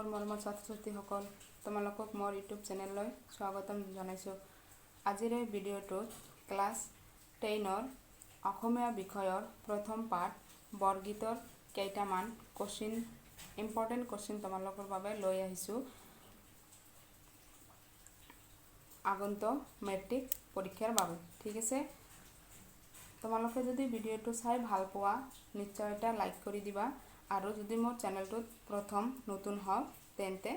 মোৰ মৰমৰ ছাত্ৰ-ছাত্ৰীসকল তোমালোকক মোৰ ইউটিউব চেনেললৈ স্বাগতম জনাইছোঁ। আজিৰ এই ভিডিঅ'টোত ক্লাছ 10ৰ অসমীয়া বিষয়ৰ প্ৰথম পাঠ বৰগীতৰ কেইটামান কোশ্চিন ইম্পৰ্টেণ্ট কোশ্চিন তোমালোকৰ বাবে লৈ আহিছোঁ। আগন্তুক মেট্ৰিক পৰীক্ষাৰ বাবে ঠিক আছে। তোমালোকে যদি ভিডিঅ'টো চাই ভাল পোৱা নিশ্চয় এটা লাইক কৰি দিবা আৰু যদি মোৰ চেনেলটোত প্ৰথম নতুন হয় তেন্তে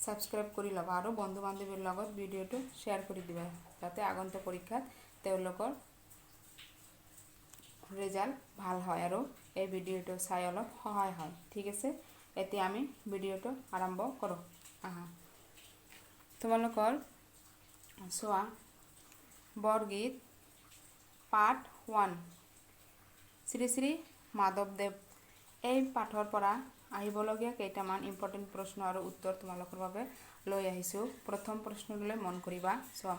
সাবস্ক্ৰাইব কৰি ল'বা আৰু বন্ধু বান্ধৱীৰ লগত ভিডিঅ'টো শ্বেয়াৰ কৰি দিবা যাতে আগন্তুক পৰীক্ষাত তেওঁলোকৰ ৰেজাল্ট ভাল হয় আৰু এই ভিডিঅ'টো চাই অলপ সহায় হয় ঠিক আছে। এতিয়া আমি ভিডিঅ'টো আৰম্ভ কৰোঁ। তোমালোকৰ চোৱা বৰগীত পাঠ 1 শ্ৰী শ্ৰী মাধৱদেৱ এই পাঠৰ পৰা আহিবলগীয়া কেইটামান ইম্পৰ্টেণ্ট প্ৰশ্ন আৰু উত্তৰ তোমালোকৰ বাবে লৈ আহিছোঁ। প্ৰথম প্ৰশ্নটোলৈ মন কৰিবা। চোৱা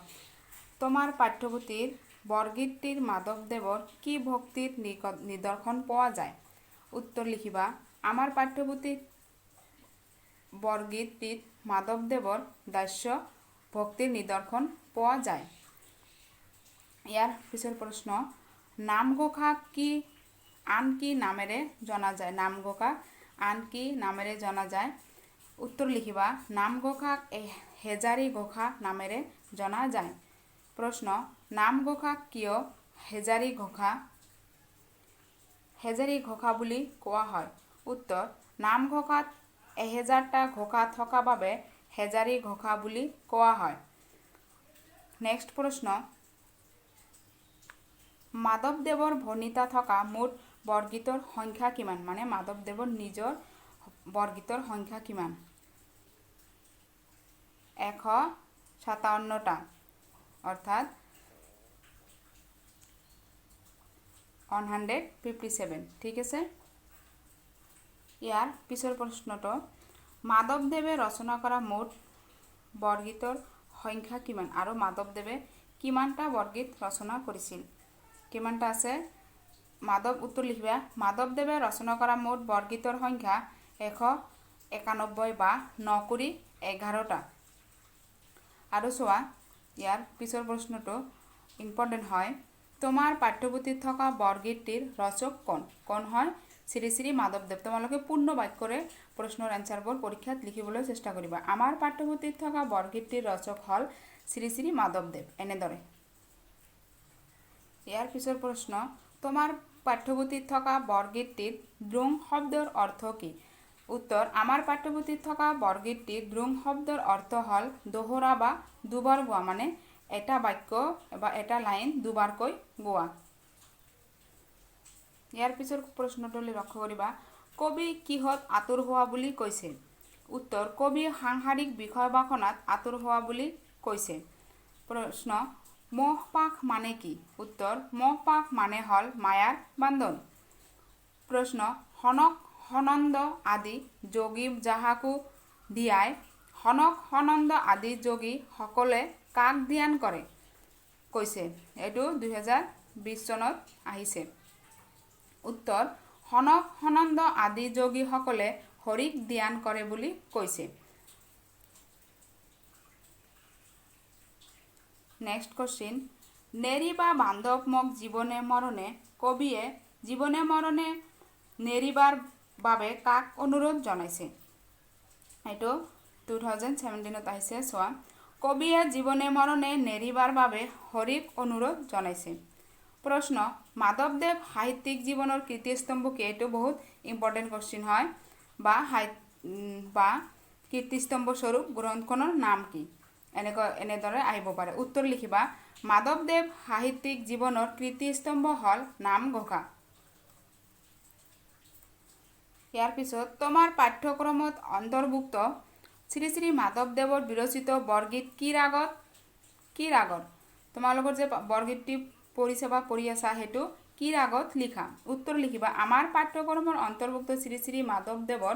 তোমাৰ পাঠ্যপুথিৰ বৰগীতটিৰ মাধৱদেৱৰ কি ভক্তিৰ নিদৰ্শন পোৱা যায়? উত্তৰ লিখিবা। আমাৰ পাঠ্যপুথিত বৰগীতটিত মাধৱদেৱৰ দাস্য ভক্তিৰ নিদৰ্শন পোৱা যায়। ইয়াৰ পিছৰ প্ৰশ্ন নামঘোষাক কি আন কি নামেৰে জনা যায়? নামঘোষাক আন কি নামেৰে জনা যায়? উত্তৰ লিখিবা। নামঘোষাক হেজাৰী ঘোষা নামেৰে জনা যায়। প্ৰশ্ন নামঘোষাক কিয় হেজাৰী ঘোষা বুলি কোৱা হয়? উত্তৰ নামঘোষাত 1000টা ঘোষা থকা বাবে হেজাৰী ঘোষা বুলি কোৱা হয়। নেক্সট প্ৰশ্ন মাধৱদেৱৰ ভণিতা থকা মুঠ বৰগীতৰ সংখ্যা কিমান? মানে মাধৱদেৱৰ নিজৰ বৰগীতৰ সংখ্যা কিমান? 157টা অৰ্থাৎ 157 ঠিক আছে। ইয়াৰ পিছৰ প্ৰশ্নটো মাধৱদেৱে ৰচনা কৰা মুঠ বৰগীতৰ সংখ্যা কিমান আৰু মাধৱদেৱে কিমানটা বৰগীত ৰচনা কৰিছিল? কিমানটা আছে? উত্তৰ লিখিবা। মাধৱদেৱে ৰচনা কৰা মুঠ বৰগীতৰ সংখ্যা 191 বা 9 কৰি 11টা। আৰু চোৱা ইয়াৰ পিছৰ প্ৰশ্নটো ইম্পৰ্টেণ্ট হয়। তোমাৰ পাঠ্যপুথিত থকা বৰগীতটিৰ ৰচক কোন? কোন হয়? শ্ৰী শ্ৰী মাধৱদেৱ। তোমালোকে পূৰ্ণ বাক্যৰে প্ৰশ্নৰ এনচাৰবোৰ পৰীক্ষাত লিখিবলৈ চেষ্টা কৰিবা। আমাৰ পাঠ্যপুথিত থকা বৰগীতটিৰ ৰচক হ'ল শ্ৰী শ্ৰী মাধৱদেৱ এনেদৰে। ইয়াৰ পিছৰ প্ৰশ্ন তোমাৰ পাঠ্যপুথিত থকা বৰগীতটিৰ দ্ৰোণ শব্দৰ অৰ্থ কি? উত্তৰ আমাৰ পাঠ্যপুথিত থকা বৰগীতটিৰ দ্ৰোণ শব্দৰ অৰ্থ হ'ল দোহৰা বা দুবাৰ গোৱা, মানে এটা বাক্য বা এটা লাইন দুবাৰকৈ গোৱা। ইয়াৰ পিছৰ প্ৰশ্নটোলৈ লক্ষ্য কৰিবা। কবি কিহত আতুৰ হোৱা বুলি কৈছে? উত্তৰ কবি সাংসাৰিক বিষয়বাসনাত আতুৰ হোৱা বুলি কৈছে। প্ৰশ্ন মোহপাশ মানে কি? উত্তৰ মোহপাশ মানে হ'ল মায়াৰ বান্ধন। প্ৰশ্ন সনক সনন্দ আদি যোগী যাহাকো ধিয়ায় সনক সনন্দ আদি যোগী সকলে কাক ধ্যান কৰে কৈছে? এইটো 2020 চনত আহিছে। উত্তৰ সনক সনন্দ আদি যোগী সকলে হৰিক ধ্যান কৰে বুলি কৈছে। নেক্সট কোশ্চিন নেৰিবা বান্ধৱ মোক জীৱনে মৰণে কবিয়ে জীৱনে মৰণে নেৰিবাৰ বাবে কাক অনুৰোধ জনাইছে? এইটো 2017ত আহিছে। চোৱা কবিয়ে জীৱনে মৰণে নেৰিবাৰ বাবে হৰিক অনুৰোধ জনাইছে। প্ৰশ্ন মাধৱদেৱ সাহিত্যিক জীৱনৰ কীৰ্তিস্তম্ভ কি? এইটো বহুত ইম্পৰ্টেণ্ট কোশ্চিন হয়। বা কীৰ্তিস্তম্ভ স্বৰূপ গ্ৰন্থখনৰ নাম কি? এনেদৰে আহিব পাৰে। উত্তৰ লিখিবা। মাধৱদেৱ সাহিত্যিক জীৱনৰ কীৰ্তিস্তম্ভ হ'ল নামঘোষা। ইয়াৰ পিছত তোমাৰ পাঠ্যক্ৰমত অন্তৰ্ভুক্ত শ্ৰী শ্ৰী মাধৱদেৱৰ বিৰচিত বৰগীত কি ৰাগত? তোমালোকৰ যে বৰগীতটি পঢ়িছে বা পঢ়ি আছা সেইটো কি ৰাগত লিখা? উত্তৰ লিখিবা। আমাৰ পাঠ্যক্ৰমৰ অন্তৰ্ভুক্ত শ্ৰী শ্ৰী মাধৱদেৱৰ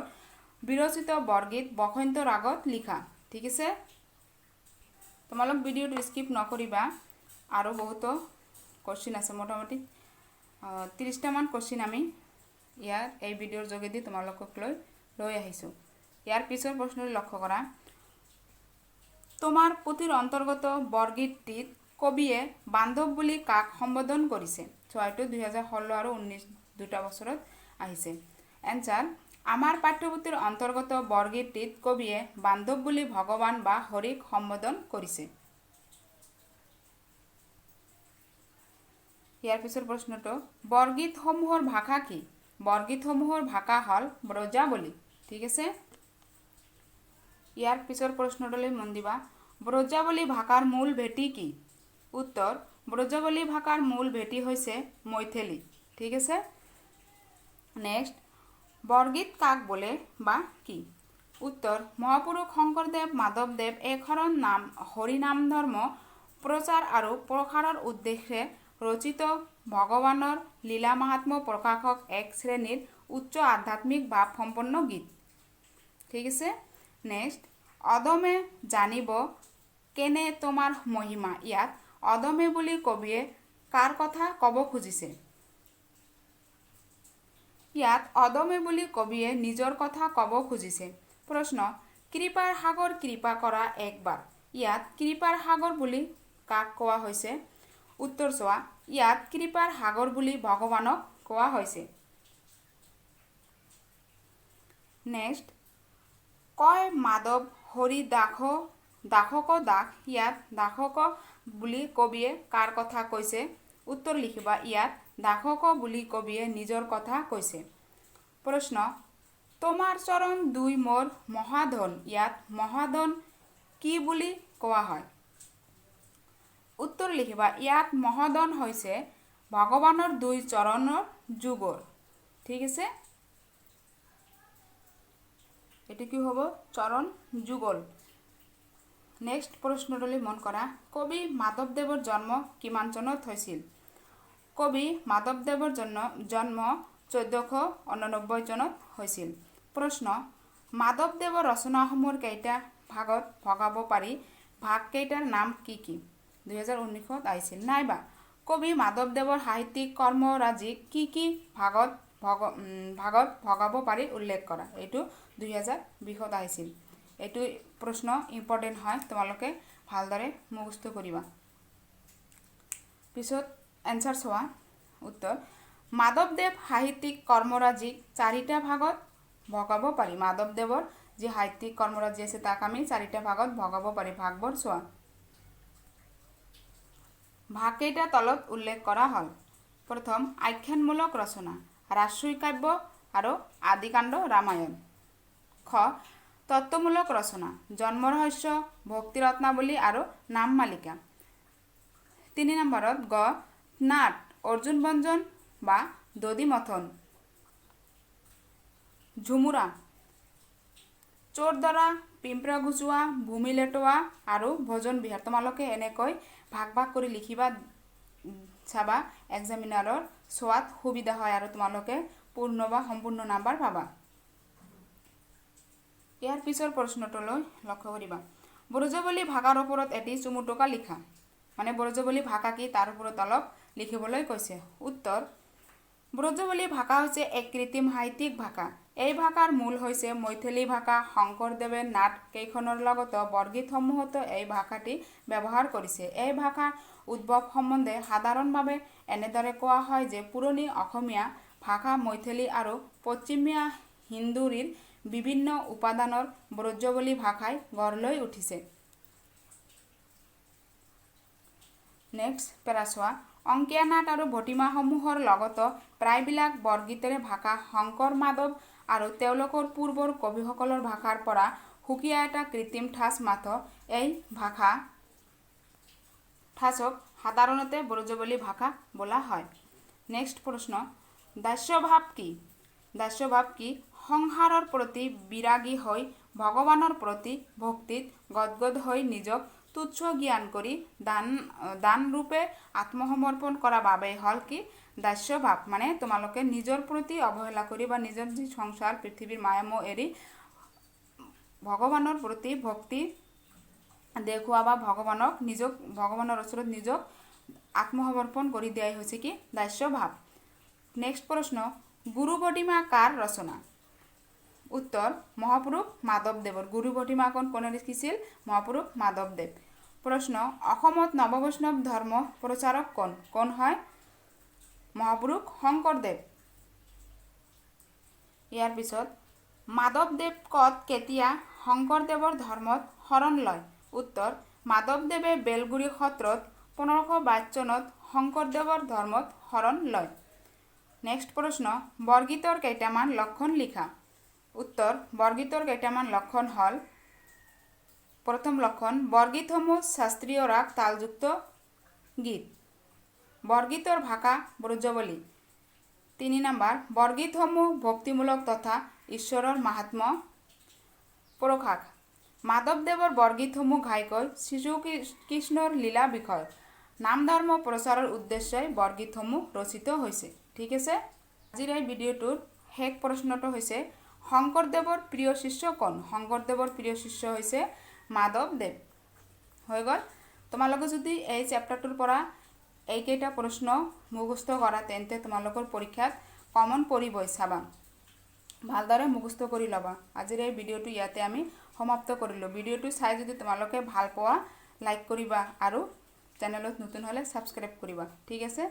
বিৰচিত বৰগীত বসন্ত ৰাগত লিখা ঠিক আছে। তোমালোক ভিডিঅ'টো স্কিপ নকৰিবা আৰু বহুতো কোশ্চিন আছে। মোটামুটি 30টামান কোশ্চিন আমি এই ভিডিঅ'ৰ যোগেদি তোমালোকক লৈ আহিছোঁ। ইয়াৰ পিছৰ প্ৰশ্নটি লক্ষ্য কৰা। তোমাৰ পুথিৰ অন্তৰ্গত বৰগীতটিত কবিয়ে বান্ধৱ বুলি কাক সম্বোধন কৰিছে? এইটো 2016 আৰু 19 দুটা বছৰত আহিছে। এনসাৰ, আমাৰ পাঠ্যপুথিৰ অন্তৰ্গত বৰগীতটিত কবিয়ে বান্ধৱ বুলি ভগৱান বা হৰিক সম্বোধন কৰিছে। ইয়াৰ পিছৰ প্ৰশ্নটো, বৰগীতসমূহৰ ভাষা কি? বৰগীতসমূহৰ ভাষা হ'ল ব্ৰজাৱলী। ঠিক আছে। ইয়াৰ পিছৰ প্ৰশ্নটোলৈ মন দিবা। ব্ৰজাৱলী ভাষাৰ মূল ভেটি কি? উত্তৰ, ব্ৰজাৱলী ভাষাৰ মূল ভেটি হৈছে মৈথিলী। ঠিক আছে। নেক্সট, বৰগীত কাক বোলে বা কি? উত্তৰ, মহাপুৰুষ শংকৰদেৱ মাধৱদেৱ এশৰণ নাম হৰিনাম ধৰ্ম প্ৰচাৰ আৰু প্ৰসাৰৰ উদ্দেশ্যে ৰচিত ভগৱানৰ লীলা মাহাত্ম্য প্ৰকাশক এক শ্ৰেণীৰ উচ্চ আধ্যাত্মিক ভাৱ সম্পন্ন গীত। ঠিক আছে। নেক্সট, অদমে জানিব কেনে তোমাৰ মহিমা। ইয়াত অদমে বুলি কবিয়ে কাৰ কথা ক'ব খুজিছে? ইয়াত অদমে বুলি কবিয়ে নিজৰ কথা ক'ব খুজিছে। প্ৰশ্ন, কৃপাৰ সাগৰ কৃপা কৰা একবাৰ। ইয়াত কৃপাৰ সাগৰ বুলি কাক কোৱা হৈছে? উত্তৰ চোৱা, ইয়াত কৃপাৰ সাগৰ বুলি ভগৱানক কোৱা হৈছে। নেক্সট, কয় মাধৱ হৰি দাসক দাস। ইয়াত দাসক বুলি কবিয়ে কাৰ কথা কৈছে? উত্তৰ লিখিবা, ইয়াত দাসক বুলি কবিয়ে নিজৰ কথা কৈছে। প্ৰশ্ন, তোমাৰ চৰণ দুই মোৰ মহাধন। ইয়াত মহাধন কি বুলি কোৱা হয়? উত্তৰ লিখিবা, ইয়াত মহাধন হৈছে ভগৱানৰ দুই চৰণৰ যুগল। ঠিক আছে। এটি কি হ'ব? চৰণ যুগল। নেক্সট প্ৰশ্নটোলৈ মন কৰা। কবি মাধৱদেৱৰ জন্ম কিমান চনত হৈছিল? কবি মাধৱদেৱৰ জন্ম 1489 চনত হৈছিল। প্ৰশ্ন, মাধৱদেৱৰ ৰচনাসমূহৰ কেইটা ভাগত ভগাব পাৰি? ভাগ কেইটাৰ নাম কি কি? 2019 আহিছিল। নাইবা কবি মাধৱদেৱৰ সাহিত্যিক কৰ্মৰাজিক কি কি ভাগত ভগাব পাৰি উল্লেখ কৰা। এইটো 2020 আহিছিল। এইটো প্ৰশ্ন ইম্পৰ্টেণ্ট হয়, তোমালোকে ভালদৰে মুখস্থ কৰিবা। পিছত এনসাৰ চোৱা। উত্তৰ, মাধৱদেৱ সাহিত্যিক কৰ্মৰাজিক চাৰিটা ভাগত ভগাব পাৰি। মাধৱদেৱৰ যি সাহিত্যিক কৰ্মৰাজি আছে তাক আমি চাৰিটা ভাগত ভগাব পাৰি। ভাগবোৰ চোৱা। ভাগকেইটা তলত উল্লেখ কৰা হ'ল। প্ৰথম, আখ্যানমূলক ৰচনা, ৰাজসূয় কাব্য আৰু আদিকাণ্ড ৰামায়ণ। খ, তত্ত্বমূলক ৰচনা, জন্ম ৰহস্য, ভক্তি ৰত্নাৱলী আৰু নাম মালিকা। 3 নম্বৰত গ, নাট, অৰ্জুন ভঞ্জন বা দধি-মথন, ঝুমুৰা, চোৰদৰা, পিঁপৰা গুচোৱা, ভূমি লেটোৱা আৰু ভজন বিহাৰ। তোমালোকে এনেকৈ ভাগ ভাগ কৰি লিখিবা, চাবা এক্সামিনাৰৰ চোৱাত সুবিধা হয় আৰু তোমালোকে পূৰ্ণ বা সম্পূৰ্ণ নাম্বাৰ পাবা। ইয়াৰ পিছৰ প্ৰশ্নটোলৈ লক্ষ্য কৰিবা। ব্ৰজাৱলী ভাষাৰ ওপৰত এটি চুমুটোকা লিখা। মানে ব্ৰজাৱলী ভাষা কি তাৰ ওপৰত অলপ লিখিবলৈ কৈছে। উত্তৰ, ব্ৰজাৱলী ভাষা হৈছে এক কৃত্ৰিম সাহিত্যিক ভাষা। এই ভাষাৰ মূল হৈছে মৈথিলী ভাষা। শংকৰদেৱে নাট কেইখনৰ লগতে বৰগীতসমূহতো এই ভাষাটি ব্যৱহাৰ কৰিছে। এই ভাষাৰ উদ্ভৱ সম্বন্ধে সাধাৰণভাৱে এনেদৰে কোৱা হয় যে পুৰণি অসমীয়া ভাষা মৈথিলী আৰু পশ্চিমীয়া হিন্দুৰীৰ বিভিন্ন উপাদানৰ ব্ৰজাৱলী ভাষাই গঢ় লৈ উঠিছে। নেক্সট পেৰাচোৱা। অংকীয়া নাট আৰু ভটিমাসমূহৰ লগতে প্ৰায়বিলাক বৰগীতেৰে ভাষা শংকৰ মাধৱ আৰু তেওঁলোকৰ পূৰ্বৰ কবিসকলৰ ভাষাৰ পৰা সুকীয়া এটা কৃত্ৰিম ঠাঁচ মাথো। এই ভাষা ঠাঁচক সাধাৰণতে ব্ৰজাৱলী ভাষা বোলা হয়। নেক্সট প্ৰশ্ন, দাস্যভাৱ কি? দাস্যভাৱ কি? সংসাৰৰ প্ৰতি বিৰাগী হৈ ভগৱানৰ প্ৰতি ভক্তিত গদগদ হৈ নিজক তুচ্ছ জ্ঞান কৰি দানৰূপে আত্মসমৰ্পণ কৰা বাবেই হ'ল কি? দাস্যভাৱ। মানে তোমালোকে নিজৰ প্ৰতি অৱহেলা কৰি বা নিজৰ যি সংসাৰ পৃথিৱীৰ মায়ামোহ এৰি ভগৱানৰ প্ৰতি ভক্তি দেখুওৱা বা ভগৱানৰ ওচৰত নিজক আত্মসমৰ্পণ কৰি দিয়াই হৈছে কি? দাস্যভাৱ। নেক্সট প্ৰশ্ন, গুৰু ভটিমা কাৰ ৰচনা? উত্তৰ মহাপুৰুষ মাধৱদেৱৰ। গুৰু প্ৰতিমা কোনে লিখিছিল? মহাপুৰুষ মাধৱদেৱ। প্ৰশ্ন অসমত নৱবৈষ্ণৱ ধৰ্ম প্ৰচাৰক কোন? কোন হয়? মহাপুৰুষ শংকৰদেৱ। ইয়াৰ পিছত মাধৱদেৱ ক'ত কেতিয়া শংকৰদেৱৰ ধৰ্মত শৰণ লয়? উত্তৰ মাধৱদেৱে বেলগুৰি সত্ৰত 1522 চনত শংকৰদেৱৰ ধৰ্মত শৰণ লয়। নেক্সট প্ৰশ্ন বৰগীতৰ কেইটামান লক্ষণ লিখা। উত্তৰ বৰগীতৰ কেইটামান লক্ষণ হ'ল প্ৰথম লক্ষণ বৰগীতসমূহ শাস্ত্ৰীয় ৰাগ তালযুক্ত গীত। বৰগীতৰ ভাষা ব্ৰজৱলী। 3 নম্বৰ বৰগীতসমূহ ভক্তিমূলক তথা ঈশ্বৰৰ মাহাত্ম্য প্ৰকাশ। মাধৱদেৱৰ বৰগীতসমূহ ঘাইকৈ শ্ৰীকৃষ্ণৰ লীলা বিষয়। নাম ধৰ্ম প্ৰচাৰৰ উদ্দেশ্যে বৰগীতসমূহ ৰচিত হৈছে। ঠিক আছে, আজিৰ এই ভিডিঅ'টোৰ শেষ প্ৰশ্নটো হৈছে শংকৰদেৱৰ প্ৰিয় শিষ্য কোন? শংকৰদেৱৰ প্ৰিয় শিষ্য হৈছে মাধৱদেৱ। হৈ গ'ল। তোমালোকে যদি এই চেপ্টাৰটোৰ পৰা এইকেইটা প্ৰশ্ন মুখস্থ কৰা তেন্তে তোমালোকৰ পৰীক্ষাত কমন পৰিবই। চাবা ভালদৰে মুখস্থ কৰি ল'বা। আজিৰ এই ভিডিঅ'টো ইয়াতে আমি সমাপ্ত কৰিলোঁ। ভিডিঅ'টো চাই যদি তোমালোকে ভাল পোৱা লাইক কৰিবা আৰু চেনেলত নতুন হ'লে ছাবস্ক্ৰাইব কৰিবা। ঠিক আছে।